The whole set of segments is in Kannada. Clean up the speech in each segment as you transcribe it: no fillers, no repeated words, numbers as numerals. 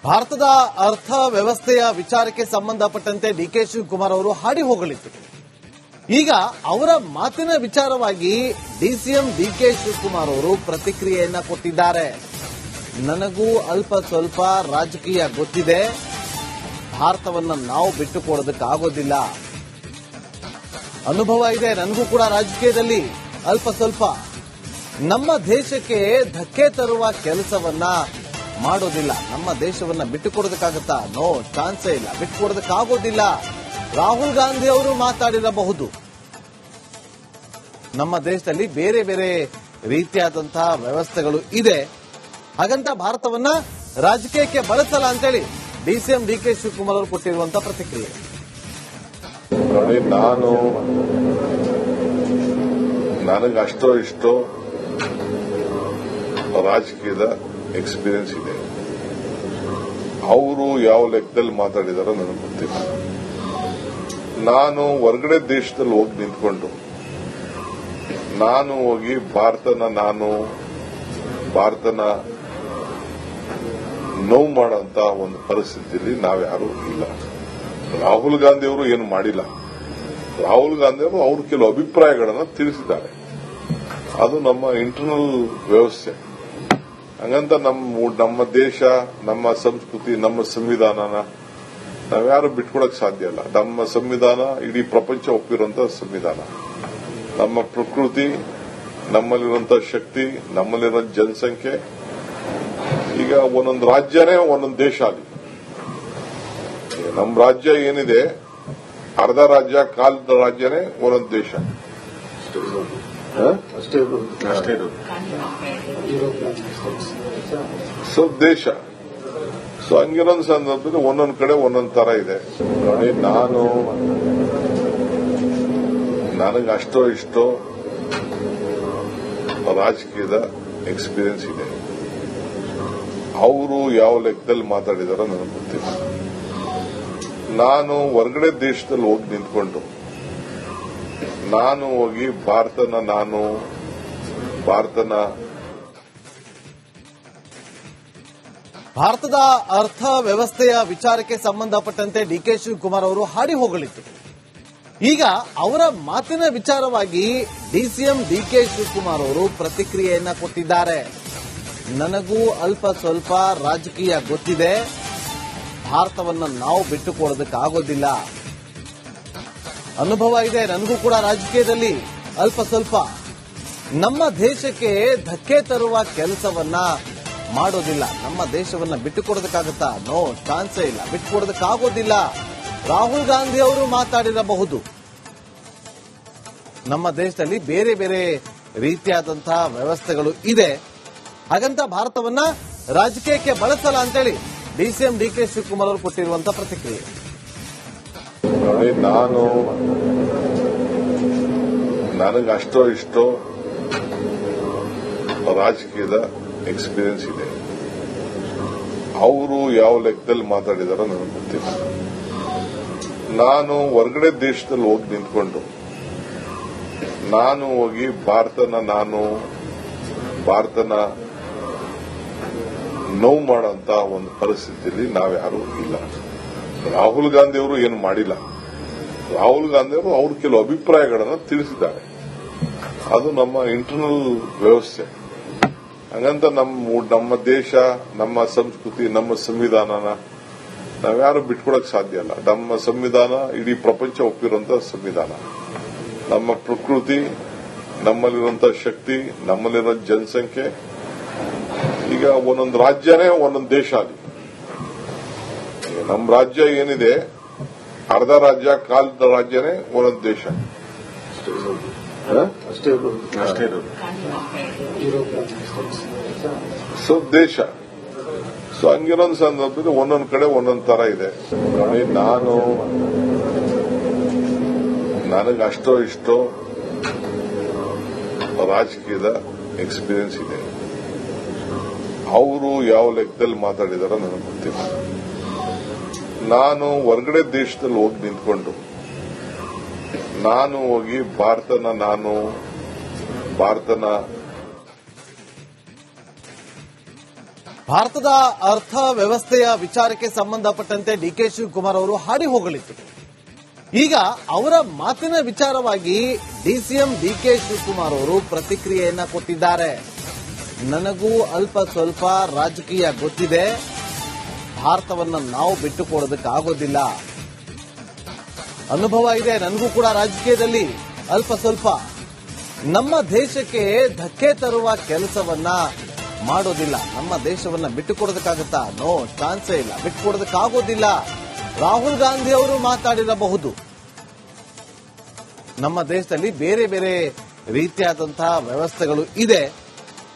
ಭಾರತದ ಅರ್ಥ ವ್ಯವಸ್ಥೆಯ ವಿಚಾರಕ್ಕೆ ಸಂಬಂಧಪಟ್ಟಂತೆ ಡಿಕೆ ಶಿವಕುಮಾರ್ ಅವರು ಹಾಡಿ ಹೋಗಲಿದ್ರು. ಈಗ ಅವರ ಮಾತಿನ ವಿಚಾರವಾಗಿ ಡಿಸಿಎಂ ಡಿಕೆ ಶಿವಕುಮಾರ್ ಅವರು ಪ್ರತಿಕ್ರಿಯೆಯನ್ನ ಕೊಟ್ಟಿದ್ದಾರೆ. ನನಗೂ ಅಲ್ಪ ಸ್ವಲ್ಪ ರಾಜಕೀಯ ಗೊತ್ತಿದೆ, ಭಾರತವನ್ನ ನಾವು ಬಿಟ್ಟುಕೊಡೋದಕ್ಕಾಗೋದಿಲ್ಲ. ಅನುಭವ ಇದೆ, ನನಗೂ ಕೂಡ ರಾಜಕೀಯದಲ್ಲಿ ಅಲ್ಪ ಸ್ವಲ್ಪ. ನಮ್ಮ ದೇಶಕ್ಕೆ ಧಕ್ಕೆ ತರುವ ಕೆಲಸವನ್ನ ಮಾಡೋದಿಲ್ಲ. ನಮ್ಮ ದೇಶವನ್ನ ಬಿಟ್ಟುಕೊಡೋದಕ್ಕಾಗತ್ತಾ? ನೋ, ಚಾನ್ಸೇ ಇಲ್ಲ, ಬಿಟ್ಟುಕೊಡೋದಕ್ಕಾಗೋದಿಲ್ಲ. ರಾಹುಲ್ ಗಾಂಧಿ ಅವರು ಮಾತಾಡಿರಬಹುದು. ನಮ್ಮ ದೇಶದಲ್ಲಿ ಬೇರೆ ಬೇರೆ ರೀತಿಯಾದಂತಹ ವ್ಯವಸ್ಥೆಗಳು ಇದೆ, ಹಾಗಂತ ಭಾರತವನ್ನ ರಾಜಕೀಯಕ್ಕೆ ಬಳಸಲ್ಲ ಅಂತೇಳಿ ಡಿಸಿಎಂ ಡಿಕೆ ಶಿವಕುಮಾರ್ ಅವರು ಕೊಟ್ಟಿರುವಂತಹ ಪ್ರತಿಕ್ರಿಯೆ. ನೋಡಿ, ನನಗೆ ಅಷ್ಟೋ ಇಷ್ಟೋ ರಾಜಕೀಯದ ಎಕ್ಸ್ಪೀರಿಯನ್ಸ್ ಇದೆ. ಅವರು ಯಾವ ಲೆಕ್ಕದಲ್ಲಿ ಮಾತಾಡಿದಾರೋ ನನಗೆ ಗೊತ್ತಿಲ್ಲ. ನಾನು ಹೊರಗಡೆ ದೇಶದಲ್ಲಿ ಹೋಗಿ ನಿಂತ್ಕೊಂಡು ನಾನು ಹೋಗಿ ಭಾರತನ ನೋವು ಮಾಡೋಂತ ಒಂದು ಪರಿಸ್ಥಿತಿಯಲ್ಲಿ ನಾವ್ಯಾರೂ ಇಲ್ಲ. ರಾಹುಲ್ ಗಾಂಧಿ ಅವರು ಏನು ಮಾಡಿಲ್ಲ. ರಾಹುಲ್ ಗಾಂಧಿ ಅವರು ಅವ್ರ ಕೆಲವು ಅಭಿಪ್ರಾಯಗಳನ್ನು ತಿಳಿಸಿದ್ದಾರೆ. ಅದು ನಮ್ಮ ಇಂಟರ್ನಲ್ ವ್ಯವಸ್ಥೆ. ಹಂಗಂತ ನಮ್ಮ ದೇಶ, ನಮ್ಮ ಸಂಸ್ಕೃತಿ, ನಮ್ಮ ಸಂವಿಧಾನನ ನಾವ್ಯಾರು ಬಿಟ್ಕೊಡಕ್ ಸಾಧ್ಯ ಇಲ್ಲ. ನಮ್ಮ ಸಂವಿಧಾನ ಇಡೀ ಪ್ರಪಂಚ ಒಪ್ಪಿರುವಂತಹ ಸಂವಿಧಾನ. ನಮ್ಮ ಪ್ರಕೃತಿ, ನಮ್ಮಲ್ಲಿರುವಂತಹ ಶಕ್ತಿ, ನಮ್ಮಲ್ಲಿರೋ ಜನಸಂಖ್ಯೆ. ಈಗ ಒಂದೊಂದು ರಾಜ್ಯನೇ ಒಂದೊಂದು ದೇಶ ಆಗಿ, ನಮ್ಮ ರಾಜ್ಯ ಏನಿದೆ ಅರ್ಧ ರಾಜ್ಯ, ಕಾಲದ ರಾಜ್ಯನೇ ಒಂದೊಂದು ದೇಶ. ಸೊ ದೇಶ. ಸೊ ಹಂಗಿರೋದು ಸಂದರ್ಭದಲ್ಲಿ ಒಂದೊಂದು ಕಡೆ ಒಂದೊಂದು ತರ ಇದೆ. ನೋಡಿ, ನನಗೆ ಅಷ್ಟೋ ಇಷ್ಟೋ ರಾಜಕೀಯದ ಎಕ್ಸ್ಪೀರಿಯನ್ಸ್ ಇದೆ. ಅವರು ಯಾವ ಲೆಕ್ಕದಲ್ಲಿ ಮಾತಾಡಿದಾರೋ ನನಗೆ ಗೊತ್ತಿಲ್ಲ. ನಾನು ಹೊರಗಡೆ ದೇಶದಲ್ಲಿ ಹೋಗಿ ನಿಂತ್ಕೊಂಡು ನಾನು ಹೋಗಿ ಭಾರತದ ಅರ್ಥ ವ್ಯವಸ್ಥೆಯ ವಿಚಾರಕ್ಕೆ ಸಂಬಂಧಪಟ್ಟಂತೆ ಡಿಕೆ ಶಿವಕುಮಾರ್ ಅವರು ಹಾಡಿ ಹೋಗಲಿದ್ರು. ಈಗ ಅವರ ಮಾತಿನ ವಿಚಾರವಾಗಿ ಡಿಸಿಎಂ ಡಿಕೆ ಶಿವಕುಮಾರ್ ಅವರು ಪ್ರತಿಕ್ರಿಯೆಯನ್ನ ಕೊಟ್ಟಿದ್ದಾರೆ. ನನಗೂ ಅಲ್ಪ ಸ್ವಲ್ಪ ರಾಜಕೀಯ ಗೊತ್ತಿದೆ, ಭಾರತವನ್ನ ನಾವು ಬಿಟ್ಟುಕೊಡೋದಕ್ಕಾಗೋದಿಲ್ಲ. ಅನುಭವ ಇದೆ, ನನಗೂ ಕೂಡ ರಾಜಕೀಯದಲ್ಲಿ ಅಲ್ಪ ಸ್ವಲ್ಪ. ನಮ್ಮ ದೇಶಕ್ಕೆ ಧಕ್ಕೆ ತರುವ ಕೆಲಸವನ್ನ ಮಾಡೋದಿಲ್ಲ. ನಮ್ಮ ದೇಶವನ್ನ ಬಿಟ್ಟುಕೊಡೋದಕ್ಕಾಗತ್ತಾ? ನೋ, ಚಾನ್ಸೇ ಇಲ್ಲ, ಬಿಟ್ಟುಕೊಡೋದಕ್ಕಾಗೋದಿಲ್ಲ. ರಾಹುಲ್ ಗಾಂಧಿ ಅವರು ಮಾತಾಡಿರಬಹುದು. ನಮ್ಮ ದೇಶದಲ್ಲಿ ಬೇರೆ ಬೇರೆ ರೀತಿಯಾದಂತಹ ವ್ಯವಸ್ಥೆಗಳು ಇದೆ, ಹಾಗಂತ ಭಾರತವನ್ನ ರಾಜಕೀಯಕ್ಕೆ ಬಳಸಲ್ಲ ಅಂತೇಳಿ ಡಿಸಿಎಂ ಡಿಕೆ ಶಿವಕುಮಾರ್ ಅವರು ಕೊಟ್ಟಿರುವಂತಹ ಪ್ರತಿಕ್ರಿಯೆ. ನೋಡಿ, ನನಗೆ ಅಷ್ಟೋ ಇಷ್ಟೋ ರಾಜಕೀಯದ ಎಕ್ಸ್ಪೀರಿಯನ್ಸ್ ಇದೆ. ಅವರು ಯಾವ ಲೆಕ್ಕದಲ್ಲಿ ಮಾತಾಡಿದಾರೋ ನನಗೆ ಗೊತ್ತಿಲ್ಲ. ನಾನು ಹೊರಗಡೆ ದೇಶದಲ್ಲಿ ಹೋಗಿ ನಿಂತ್ಕೊಂಡು ನಾನು ಹೋಗಿ ಭಾರತನ ನೋವು ಮಾಡೋಂತ ಒಂದು ಪರಿಸ್ಥಿತಿಯಲ್ಲಿ ನಾವ್ಯಾರೂ ಇಲ್ಲ. ರಾಹುಲ್ ಗಾಂಧಿ ಅವರು ಏನು ಮಾಡಿಲ್ಲ. ರಾಹುಲ್ ಗಾಂಧಿ ಅವರು ಅವ್ರ ಕೆಲವು ಅಭಿಪ್ರಾಯಗಳನ್ನು ತಿಳಿಸಿದ್ದಾರೆ. ಅದು ನಮ್ಮ ಇಂಟರ್ನಲ್ ವ್ಯವಸ್ಥೆ. ಹಂಗಂತ ನಮ್ಮ ದೇಶ, ನಮ್ಮ ಸಂಸ್ಕೃತಿ, ನಮ್ಮ ಸಂವಿಧಾನನ ನಾವ್ಯಾರು ಬಿಟ್ಕೊಡಕ್ ಸಾಧ್ಯ ಇಲ್ಲ. ನಮ್ಮ ಸಂವಿಧಾನ ಇಡೀ ಪ್ರಪಂಚ ಒಪ್ಪಿರುವಂತಹ ಸಂವಿಧಾನ. ನಮ್ಮ ಪ್ರಕೃತಿ, ನಮ್ಮಲ್ಲಿರುವಂತಹ ಶಕ್ತಿ, ನಮ್ಮಲ್ಲಿರೋ ಜನಸಂಖ್ಯೆ. ಈಗ ಒಂದೊಂದು ರಾಜ್ಯನೇ ಒಂದೊಂದು ದೇಶ ಆಗಿ, ನಮ್ಮ ರಾಜ್ಯ ಏನಿದೆ ಅರ್ಧ ರಾಜ್ಯ, ಕಾಲದ ರಾಜ್ಯನೇ ಒಂದೊಂದು ದೇಶ. ಸೊ ದೇಶ. ಸೊ ಹಂಗಿರೋದು ಸಂದರ್ಭದಲ್ಲಿ ಒಂದೊಂದು ಕಡೆ ಒಂದೊಂದು ತರ ಇದೆ. ನೋಡಿ, ನನಗೆ ಅಷ್ಟೋ ಇಷ್ಟೋ ರಾಜಕೀಯದ ಎಕ್ಸ್ಪೀರಿಯನ್ಸ್ ಇದೆ. ಅವರು ಯಾವ ಲೆಕ್ಕದಲ್ಲಿ ಮಾತಾಡಿದಾರೋ ನನಗೆ ಗೊತ್ತಿಲ್ಲ. ನಾನು ಹೊರಗಡೆ ದೇಶದಲ್ಲಿ ಹೋಗಿ ನಿಂತ್ಕೊಂಡು ನಾನು ಹೋಗಿ ಭಾರತನ ಭಾರತದ ಅರ್ಥ ವ್ಯವಸ್ಥೆಯ ವಿಚಾರಕ್ಕೆ ಸಂಬಂಧಪಟ್ಟಂತೆ ಡಿಕೆ ಶಿವಕುಮಾರ್ ಅವರು ಹಾಡಿ ಹೋಗಲಿತ್ತು. ಈಗ ಅವರ ಮಾತಿನ ವಿಚಾರವಾಗಿ ಡಿಸಿಎಂ ಡಿಕೆ ಶಿವಕುಮಾರ್ ಅವರು ಪ್ರತಿಕ್ರಿಯೆಯನ್ನ ಕೊಟ್ಟಿದ್ದಾರೆ. ನನಗೂ ಅಲ್ಪ ಸ್ವಲ್ಪ ರಾಜಕೀಯ ಗೊತ್ತಿದೆ, ಭಾರತವನ್ನು ನಾವು ಬಿಟ್ಟುಕೊಡೋದಕ್ಕಾಗೋದಿಲ್ಲ. ಅನುಭವ ಇದೆ, ನನಗೂ ಕೂಡ ರಾಜಕೀಯದಲ್ಲಿ ಅಲ್ಪ ಸ್ವಲ್ಪ. ನಮ್ಮ ದೇಶಕ್ಕೆ ಧಕ್ಕೆ ತರುವ ಕೆಲಸವನ್ನ ಮಾಡೋದಿಲ್ಲ. ನಮ್ಮ ದೇಶವನ್ನ ಬಿಟ್ಟುಕೊಡೋದಕ್ಕಾಗತ್ತಾ? ನೋ, ಚಾನ್ಸೇ ಇಲ್ಲ. ಬಿಟ್ಟುಕೊಡೋದಕ್ಕಾಗೋದಿಲ್ಲ. ರಾಹುಲ್ ಗಾಂಧಿ ಅವರು ಮಾತಾಡಿರಬಹುದು. ನಮ್ಮ ದೇಶದಲ್ಲಿ ಬೇರೆ ಬೇರೆ ರೀತಿಯಾದಂತಹ ವ್ಯವಸ್ಥೆಗಳು ಇದೆ,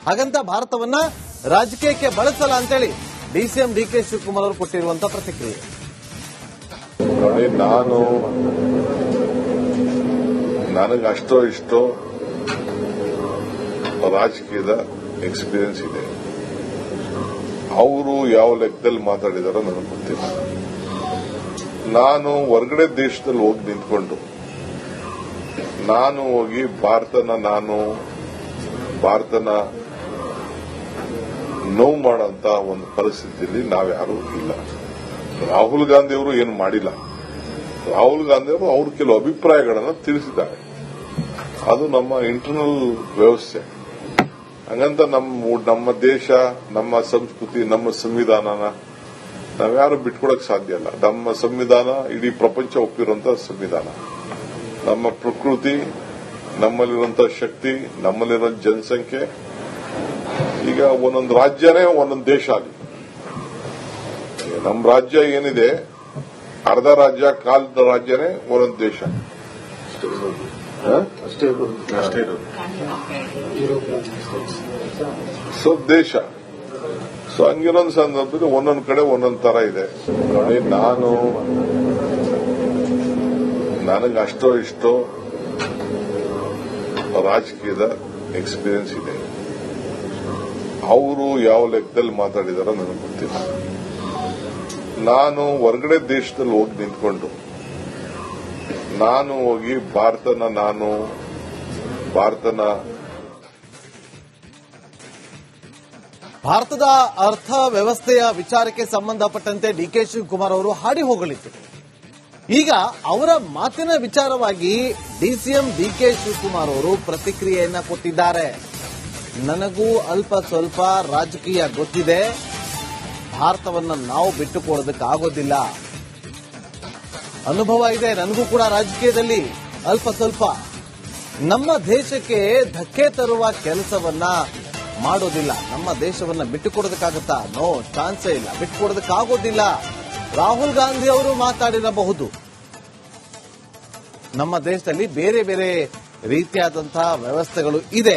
ಹಾಗಂತ ಭಾರತವನ್ನ ರಾಜಕೀಯಕ್ಕೆ ಬಳಸಲ್ಲ ಅಂತೇಳಿ ಡಿಸಿಎಂ ಡಿಕೆ ಶಿವಕುಮಾರ್ ಅವರು ಕೊಟ್ಟಿರುವಂತಹ ಪ್ರತಿಕ್ರಿಯೆ. ನೋಡಿ, ನನಗೆ ಅಷ್ಟೋ ಇಷ್ಟೋ ರಾಜಕೀಯದ ಎಕ್ಸ್ಪೀರಿಯನ್ಸ್ ಇದೆ. ಅವರು ಯಾವ ಲೆಕ್ಕದಲ್ಲಿ ಮಾತಾಡಿದಾರೋ ನನಗೆ ಗೊತ್ತಿಲ್ಲ. ನಾನು ಹೊರಗಡೆ ದೇಶದಲ್ಲಿ ಹೋಗಿ ನಿಂತ್ಕೊಂಡು ನಾನು ಹೋಗಿ ಭಾರತನ ನೋವು ಮಾಡೋಂತ ಒಂದು ಪರಿಸ್ಥಿತಿಯಲ್ಲಿ ನಾವ್ಯಾರೂ ಇಲ್ಲ. ರಾಹುಲ್ ಗಾಂಧಿ ಅವರು ಏನು ಮಾಡಿಲ್ಲ. ರಾಹುಲ್ ಗಾಂಧಿ ಅವರು ಅವ್ರ ಕೆಲವು ಅಭಿಪ್ರಾಯಗಳನ್ನು ತಿಳಿಸಿದ್ದಾರೆ. ಅದು ನಮ್ಮ ಇಂಟರ್ನಲ್ ವ್ಯವಸ್ಥೆ. ಹಂಗಂತ ನಮ್ಮ ದೇಶ, ನಮ್ಮ ಸಂಸ್ಕೃತಿ, ನಮ್ಮ ಸಂವಿಧಾನನ ನಾವ್ಯಾರು ಬಿಟ್ಕೊಡಕ್ ಸಾಧ್ಯ ಇಲ್ಲ. ನಮ್ಮ ಸಂವಿಧಾನ ಇಡೀ ಪ್ರಪಂಚ ಒಪ್ಪಿರುವಂತಹ ಸಂವಿಧಾನ. ನಮ್ಮ ಪ್ರಕೃತಿ, ನಮ್ಮಲ್ಲಿರುವಂತಹ ಶಕ್ತಿ, ನಮ್ಮಲ್ಲಿರೋ ಜನಸಂಖ್ಯೆ. ಈಗ ಒಂದೊಂದು ರಾಜ್ಯನೇ ಒಂದೊಂದು ದೇಶ ಆಗಿ, ನಮ್ಮ ರಾಜ್ಯ ಏನಿದೆ ಅರ್ಧ ರಾಜ್ಯ, ಕಾಲದ ರಾಜ್ಯನೇ ಒಂದೊಂದು ದೇಶ. ಸೊ ದೇಶ. ಸೊ ಹಂಗಿರೋದು ಸಂದರ್ಭದಲ್ಲಿ ಒಂದೊಂದು ಕಡೆ ಒಂದೊಂದು ತರ ಇದೆ. ನೋಡಿ, ನನಗೆ ಅಷ್ಟೋ ಇಷ್ಟೋ ರಾಜಕೀಯದ ಎಕ್ಸ್ಪೀರಿಯನ್ಸ್ ಇದೆ. ಅವರು ಯಾವ ಲೆಕ್ಕದಲ್ಲಿ ಮಾತಾಡಿದಾರೋ ನನಗೆ ಗೊತ್ತಿಲ್ಲ. ನಾನು ಹೊರಗಡೆ ದೇಶದಲ್ಲಿ ಹೋಗಿ ನಿಂತ್ಕೊಂಡು ನಾನು ಹೋಗಿ ಭಾರತದ ಅರ್ಥ ವ್ಯವಸ್ಥೆಯ ವಿಚಾರಕ್ಕೆ ಸಂಬಂಧಪಟ್ಟಂತೆ ಡಿಕೆ ಶಿವಕುಮಾರ್ ಅವರು ಹಾಡಿ ಹೋಗಲಿತ್ತು. ಈಗ ಅವರ ಮಾತಿನ ವಿಚಾರವಾಗಿ ಡಿಸಿಎಂ ಡಿಕೆ ಶಿವಕುಮಾರ್ ಅವರು ಪ್ರತಿಕ್ರಿಯೆಯನ್ನ ಕೊಟ್ಟಿದ್ದಾರೆ. ನನಗೂ ಅಲ್ಪ ಸ್ವಲ್ಪ ರಾಜಕೀಯ ಗೊತ್ತಿದೆ, ಭಾರತವನ್ನು ನಾವು ಬಿಟ್ಟುಕೊಡೋದಕ್ಕಾಗೋದಿಲ್ಲ. ಅನುಭವ ಇದೆ, ನನಗೂ ಕೂಡ ರಾಜಕೀಯದಲ್ಲಿ ಅಲ್ಪ ಸ್ವಲ್ಪ. ನಮ್ಮ ದೇಶಕ್ಕೆ ಧಕ್ಕೆ ತರುವ ಕೆಲಸವನ್ನ ಮಾಡೋದಿಲ್ಲ. ನಮ್ಮ ದೇಶವನ್ನ ಬಿಟ್ಟುಕೊಡೋದಕ್ಕಾಗತ್ತಾ? ನೋ, ಚಾನ್ಸೇ ಇಲ್ಲ. ಬಿಟ್ಟುಕೊಡೋದಕ್ಕಾಗೋದಿಲ್ಲ. ರಾಹುಲ್ ಗಾಂಧಿ ಅವರು ಮಾತಾಡಿರಬಹುದು. ನಮ್ಮ ದೇಶದಲ್ಲಿ ಬೇರೆ ಬೇರೆ ರೀತಿಯಾದಂತಹ ವ್ಯವಸ್ಥೆಗಳು ಇದೆ,